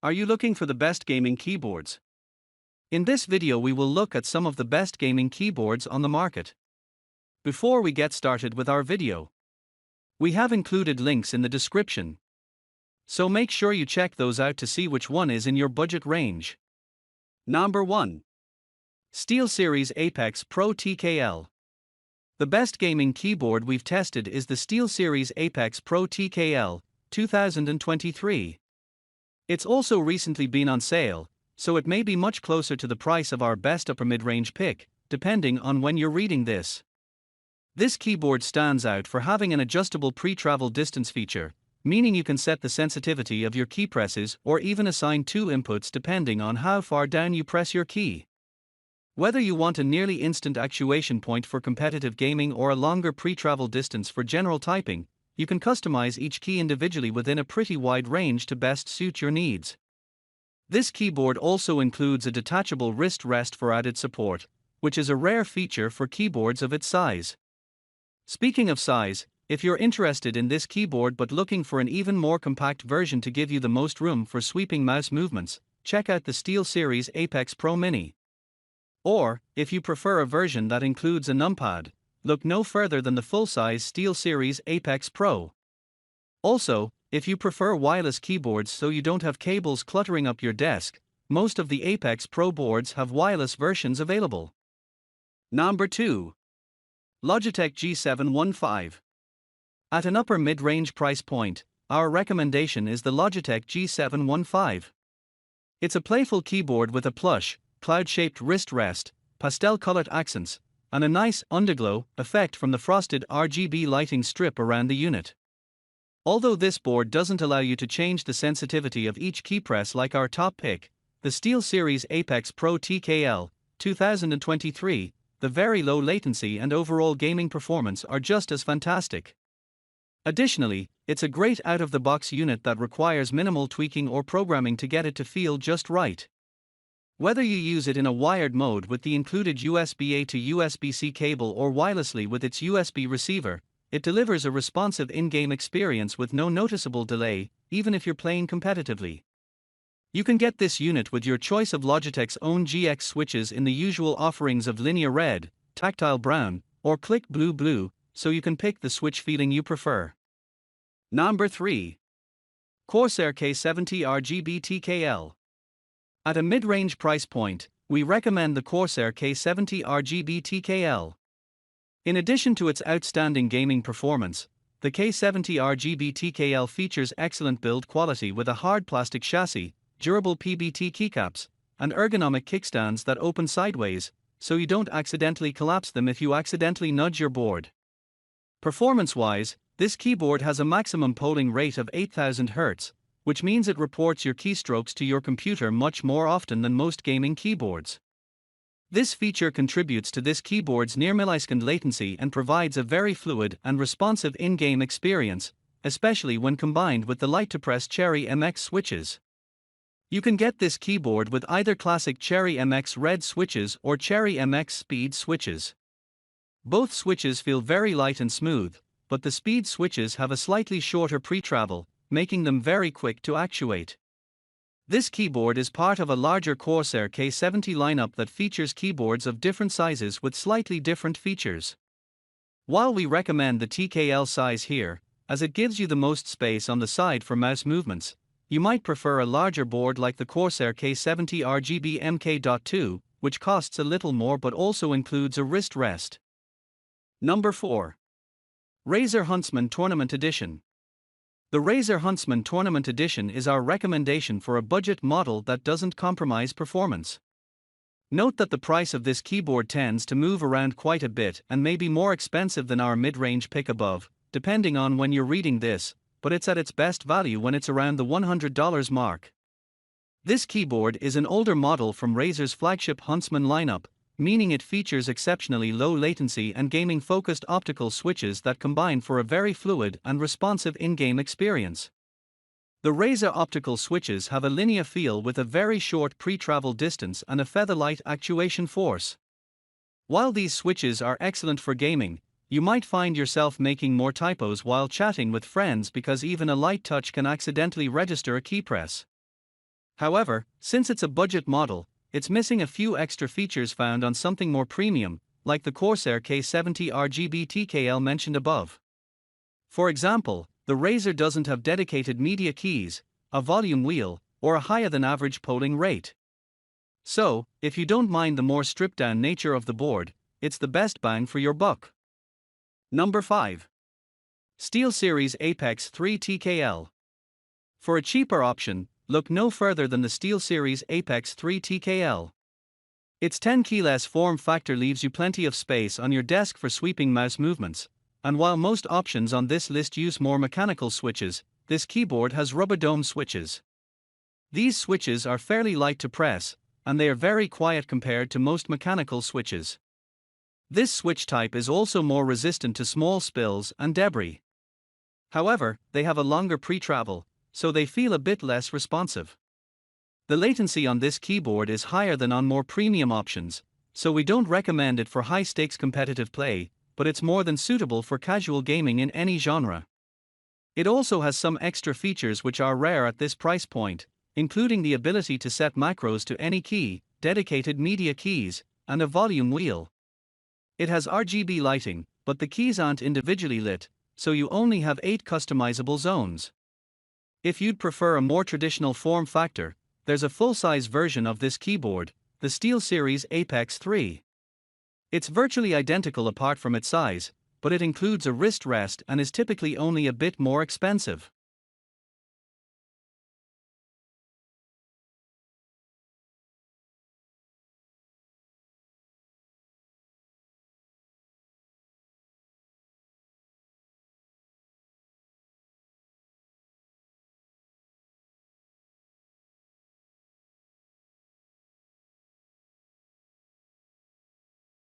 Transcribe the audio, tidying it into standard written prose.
Are you looking for the best gaming keyboards? In this video we will look at some of the best gaming keyboards on the market. Before we get started with our video, we have included links in the description, so make sure you check those out to see which one is in your budget range. Number 1. SteelSeries Apex Pro TKL. The best gaming keyboard we've tested is the SteelSeries Apex Pro TKL 2023. It's also recently been on sale, so it may be much closer to the price of our best upper mid-range pick, depending on when you're reading this. This keyboard stands out for having an adjustable pre-travel distance feature, meaning you can set the sensitivity of your key presses or even assign two inputs depending on how far down you press your key. Whether you want a nearly instant actuation point for competitive gaming or a longer pre-travel distance for general typing, you can customize each key individually within a pretty wide range to best suit your needs. This keyboard also includes a detachable wrist rest for added support, which is a rare feature for keyboards of its size. Speaking of size, if you're interested in this keyboard but looking for an even more compact version to give you the most room for sweeping mouse movements, check out the SteelSeries Apex Pro Mini. Or, if you prefer a version that includes a numpad, look no further than the full-size SteelSeries Apex Pro. Also, if you prefer wireless keyboards so you don't have cables cluttering up your desk, most of the Apex Pro boards have wireless versions available. Number 2. Logitech G715. At an upper mid-range price point, our recommendation is the Logitech G715. It's a playful keyboard with a plush, cloud-shaped wrist rest, pastel-colored accents, and a nice underglow effect from the frosted RGB lighting strip around the unit. Although this board doesn't allow you to change the sensitivity of each key press like our top pick, the SteelSeries Apex Pro TKL 2023, the very low latency and overall gaming performance are just as fantastic. Additionally, it's a great out-of-the-box unit that requires minimal tweaking or programming to get it to feel just right. Whether you use it in a wired mode with the included USB-A to USB-C cable or wirelessly with its USB receiver, it delivers a responsive in-game experience with no noticeable delay, even if you're playing competitively. You can get this unit with your choice of Logitech's own GX switches in the usual offerings of linear red, tactile brown, or click blue, so you can pick the switch feeling you prefer. Number 3. Corsair K70 RGB TKL. At a mid-range price point, we recommend the Corsair K70 RGB TKL. In addition to its outstanding gaming performance, the K70 RGB TKL features excellent build quality with a hard plastic chassis, durable PBT keycaps, and ergonomic kickstands that open sideways, so you don't accidentally collapse them if you accidentally nudge your board. Performance-wise, this keyboard has a maximum polling rate of 8000 Hz, which means it reports your keystrokes to your computer much more often than most gaming keyboards. This feature contributes to this keyboard's near millisecond latency and provides a very fluid and responsive in-game experience, especially when combined with the light-to-press Cherry MX switches. You can get this keyboard with either classic Cherry MX red switches or Cherry MX speed switches. Both switches feel very light and smooth, but the speed switches have a slightly shorter pre-travel, making them very quick to actuate. This keyboard is part of a larger Corsair K70 lineup that features keyboards of different sizes with slightly different features. While we recommend the TKL size here, as it gives you the most space on the side for mouse movements, you might prefer a larger board like the Corsair K70 RGB MK.2, which costs a little more but also includes a wrist rest. Number 4. Razer Huntsman Tournament Edition. The Razer Huntsman Tournament Edition is our recommendation for a budget model that doesn't compromise performance. Note that the price of this keyboard tends to move around quite a bit and may be more expensive than our mid-range pick above, depending on when you're reading this, but it's at its best value when it's around the $100 mark. This keyboard is an older model from Razer's flagship Huntsman lineup, meaning it features exceptionally low latency and gaming-focused optical switches that combine for a very fluid and responsive in-game experience. The Razer optical switches have a linear feel with a very short pre-travel distance and a feather-light actuation force. While these switches are excellent for gaming, you might find yourself making more typos while chatting with friends because even a light touch can accidentally register a key press. However, since it's a budget model, it's missing a few extra features found on something more premium, like the Corsair K70 RGB TKL mentioned above. For example, the Razer doesn't have dedicated media keys, a volume wheel, or a higher than average polling rate. So, if you don't mind the more stripped down nature of the board, it's the best bang for your buck. Number 5. SteelSeries Apex 3 TKL. For a cheaper option, look no further than the SteelSeries Apex 3 TKL. Its 10 keyless form factor leaves you plenty of space on your desk for sweeping mouse movements, and while most options on this list use more mechanical switches, this keyboard has rubber dome switches. These switches are fairly light to press, and they are very quiet compared to most mechanical switches. This switch type is also more resistant to small spills and debris. However, they have a longer pre-travel, so they feel a bit less responsive. The latency on this keyboard is higher than on more premium options, so we don't recommend it for high-stakes competitive play, but it's more than suitable for casual gaming in any genre. It also has some extra features which are rare at this price point, including the ability to set macros to any key, dedicated media keys, and a volume wheel. It has RGB lighting, but the keys aren't individually lit, so you only have 8 customizable zones. If you'd prefer a more traditional form factor, there's a full-size version of this keyboard, the SteelSeries Apex 3. It's virtually identical apart from its size, but it includes a wrist rest and is typically only a bit more expensive.